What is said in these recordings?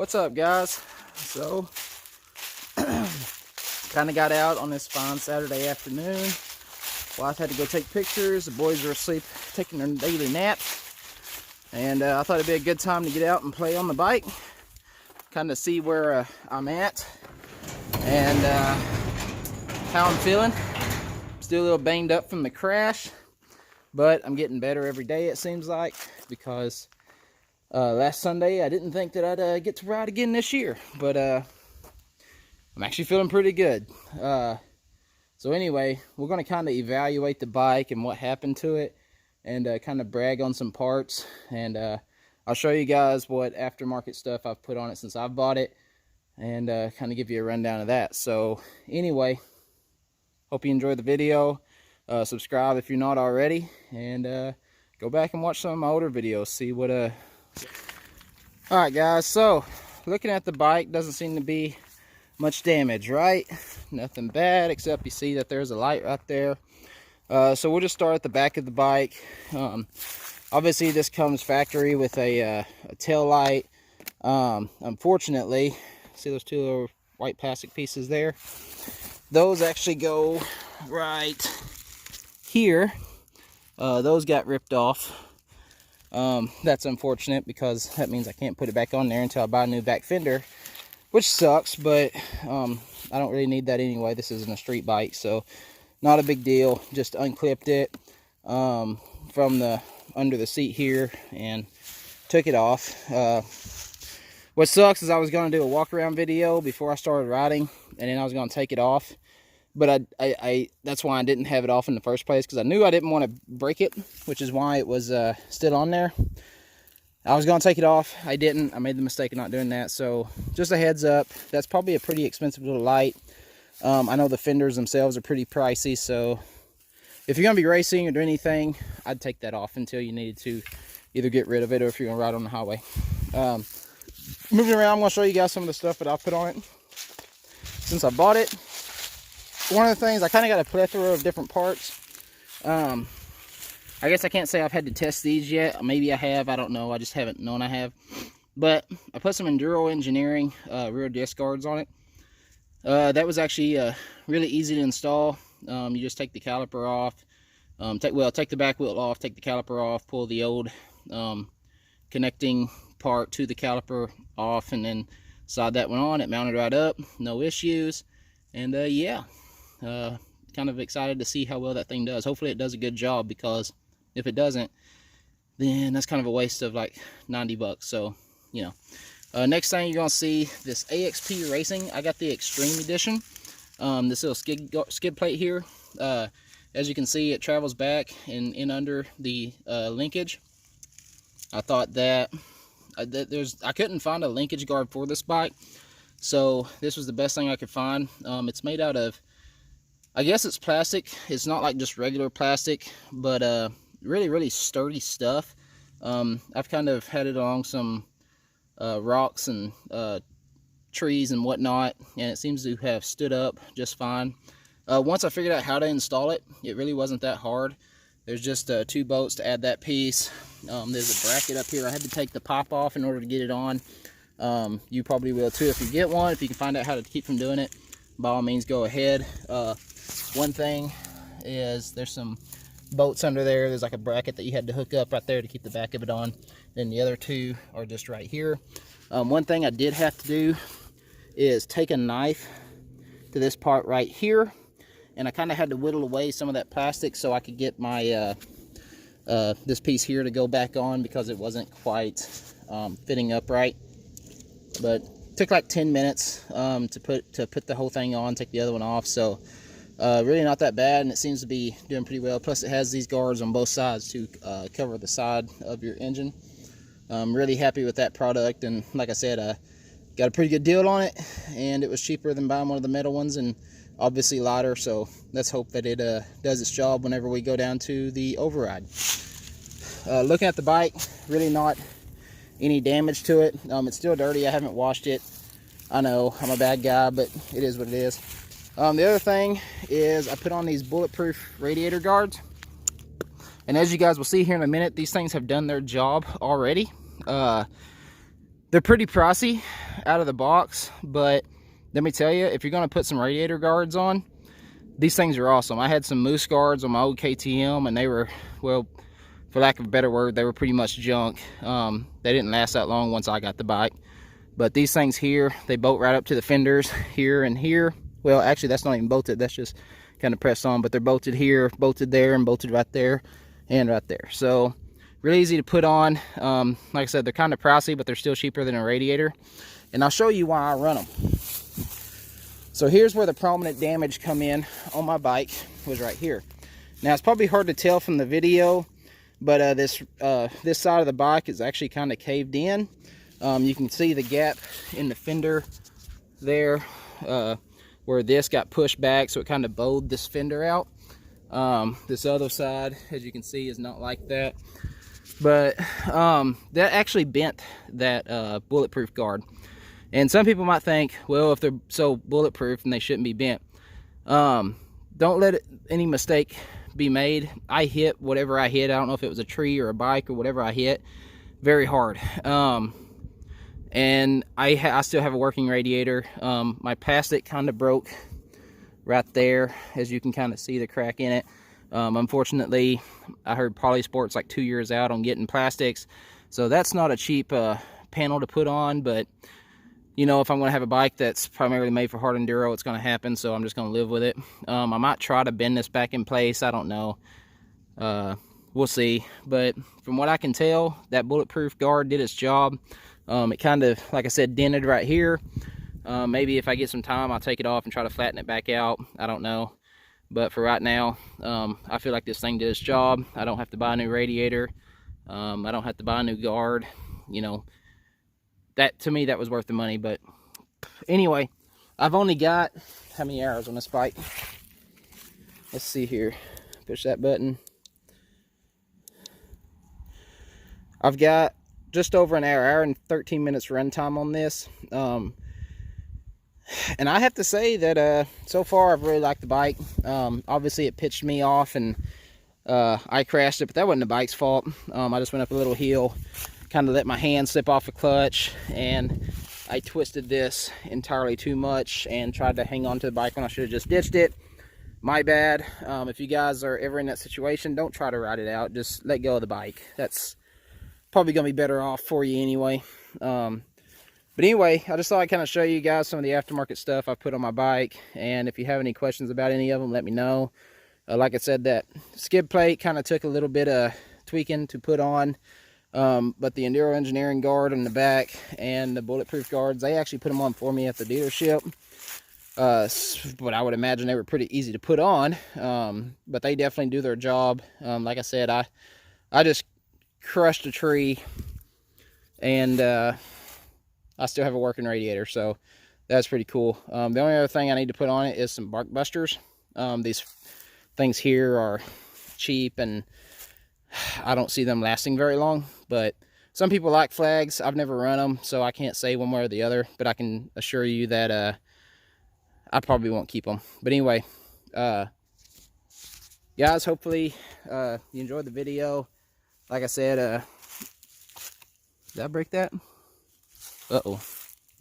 What's up, guys? So kind of got out on this fine Saturday afternoon. Wife had to go take pictures. The boys are asleep taking their daily nap, and I thought it'd be a good time to get out and play on the bike, kind of see where I'm at and how I'm feeling. Still a little banged up from the crash, but I'm getting better every day, it seems like, because last Sunday I didn't think that I'd get to ride again this year, but I'm actually feeling pretty good. So anyway, we're going to kind of evaluate the bike and what happened to it, and kind of brag on some parts, and I'll show you guys what aftermarket stuff I've put on it since I've bought it, and kind of give you a rundown of that. So anyway, hope you enjoyed the video. Subscribe if you're not already, and go back and watch some of my older videos, see what Alright guys, so looking at the bike, doesn't seem to be much damage, right? Nothing bad, except you see that there's a light right there. So we'll just start at the back of the bike. Obviously this comes factory with a tail light. Unfortunately, see those two little white plastic pieces there? Those actually go right here. Those got ripped off. That's unfortunate, because that means I can't put it back on there until I buy a new back fender, which sucks, but I don't really need that anyway. This isn't a street bike, so not a big deal. Just unclipped it from the under the seat here and took it off. What sucks is I was going to do a walk around video before I started riding, and then I was going to take it off, but I that's why I didn't have it off in the first place, because I knew I didn't want to break it, which is why it was still on there. I was going to take it off. I didn't. I made the mistake of not doing that. So just a heads up, that's probably a pretty expensive little light. I know the fenders themselves are pretty pricey, so if you're going to be racing or do anything, I'd take that off until you needed to either get rid of it or if you're going to ride on the highway. Moving around, I'm going to show you guys some of the stuff that I've put on it since I bought it. One of the things, I kind of got a plethora of different parts. I guess I can't say I've had to test these yet. Maybe I have, I don't know. I just haven't known I have. But I put some Enduro Engineering rear disc guards on it. That was actually really easy to install. You just take the caliper off. Take the back wheel off, take the caliper off, pull the old connecting part to the caliper off, and then slide that one on. It mounted right up, no issues. And yeah, kind of excited to see how well that thing does. Hopefully it does a good job, because if it doesn't, then that's kind of a waste of like 90 bucks. So, you know. Next thing you're going to see, this AXP Racing. I got the Extreme Edition. This little skid plate here. As you can see, it travels back and in under the linkage. I thought that I couldn't find a linkage guard for this bike, so this was the best thing I could find. It's made out of, I guess it's plastic. It's not like just regular plastic, but really sturdy stuff. I've kind of had it along some rocks and trees and whatnot, and it seems to have stood up just fine. Once I figured out how to install it, it really wasn't that hard. There's just 2 bolts to add that piece. There's a bracket up here. I had to take the pop off in order to get it on. You probably will too if you get one. If you can find out how to keep from doing it, by all means go ahead. One thing is there's some bolts under there. There's like a bracket that you had to hook up right there to keep the back of it on. Then the other 2 are just right here. One thing I did have to do is take a knife to this part right here, and I kind of had to whittle away some of that plastic so I could get my this piece here to go back on, because it wasn't quite fitting up right. But it took like 10 minutes to put the whole thing on, take the other one off. So really not that bad, and it seems to be doing pretty well. Plus it has these guards on both sides to cover the side of your engine. I'm really happy with that product, and like I said, I got a pretty good deal on it, and it was cheaper than buying one of the metal ones, and obviously lighter. So let's hope that it does its job whenever we go down to the override. Looking at the bike, really not any damage to it. It's still dirty. I haven't washed it. I know I'm a bad guy, but it is what it is. The other thing is I put on these Bulletproof radiator guards, and as you guys will see here in a minute, these things have done their job already. They're pretty pricey out of the box, but let me tell you, if you're going to put some radiator guards on, these things are awesome. I had some moose guards on my old KTM, and they were, well, for lack of a better word, they were pretty much junk. They didn't last that long once I got the bike. But these things here, they bolt right up to the fenders here and here. Well, actually, that's not even bolted. That's just kind of pressed on. But they're bolted here, bolted there, and bolted right there, and right there. So, really easy to put on. Like I said, they're kind of pricey, but they're still cheaper than a radiator. And I'll show you why I run them. So here's where the prominent damage come in on my bike, was right here. Now, it's probably hard to tell from the video, but this side of the bike is actually kind of caved in. You can see the gap in the fender there, where this got pushed back, so it kind of bowed this fender out. This other side, as you can see, is not like that. But that actually bent that bulletproof guard. And some people might think, well, if they're so bulletproof, then they shouldn't be bent. Don't let any mistake be made. I hit whatever I hit. I don't know if it was a tree or a bike or whatever I hit, very hard. And I still have a working radiator. My plastic kind of broke right there, as you can kind of see the crack in it. Unfortunately, I heard Polysport's like 2 years out on getting plastics, so that's not a cheap panel to put on. But you know, if I'm going to have a bike that's primarily made for hard enduro, it's going to happen, so I'm just going to live with it. I might try to bend this back in place. I don't know. We'll see. But from what I can tell, that bulletproof guard did its job. It kind of, like I said, dented right here. Maybe if I get some time, I'll take it off and try to flatten it back out. I don't know. But for right now, I feel like this thing did its job. I don't have to buy a new radiator. I don't have to buy a new guard. You know, that, to me, that was worth the money. But anyway, I've only got how many hours on this bike? Let's see here. Push that button. I've got just over an hour and 13 minutes run time on this. And I have to say that so far I've really liked the bike. Obviously it pitched me off and I crashed it, but that wasn't the bike's fault. I just went up a little hill, kind of let my hand slip off the clutch, and I twisted this entirely too much and tried to hang on to the bike when I should have just ditched it. My bad. If you guys are ever in that situation, don't try to ride it out. Just let go of the bike. That's probably gonna be better off for you anyway. But anyway, I just thought I'd kind of show you guys some of the aftermarket stuff I put on my bike, and if you have any questions about any of them, let me know. Like I said, that skid plate kind of took a little bit of tweaking to put on, but the Enduro engineering guard in the back and the bulletproof guards, they actually put them on for me at the dealership. But I would imagine they were pretty easy to put on, but they definitely do their job. Like I said, I just crushed a tree, and I still have a working radiator, so that's pretty cool. The only other thing I need to put on it is some bark busters. These things here are cheap, and I don't see them lasting very long, but some people like flags. I've never run them, so I can't say one way or the other, but I can assure you that I probably won't keep them. But anyway, guys, hopefully you enjoyed the video. Like I said, did I break that? Uh-oh.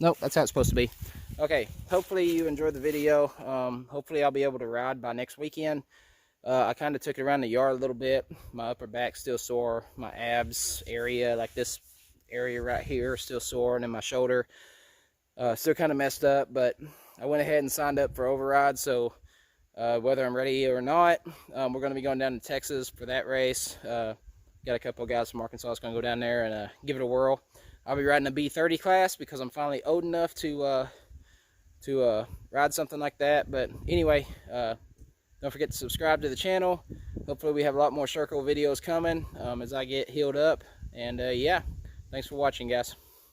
Nope, that's how it's supposed to be. Okay, hopefully you enjoyed the video. Hopefully I'll be able to ride by next weekend. I kind of took it around the yard a little bit. My upper back's still sore. My abs area, like this area right here, is still sore, and then my shoulder still kind of messed up. But I went ahead and signed up for override, so whether I'm ready or not, we're going to be going down to Texas for that race. Got a couple of guys from Arkansas that's going to go down there and give it a whirl. I'll be riding a B30 class because I'm finally old enough to ride something like that. But anyway, don't forget to subscribe to the channel. Hopefully we have a lot more Sherco videos coming as I get healed up. And yeah, thanks for watching, guys.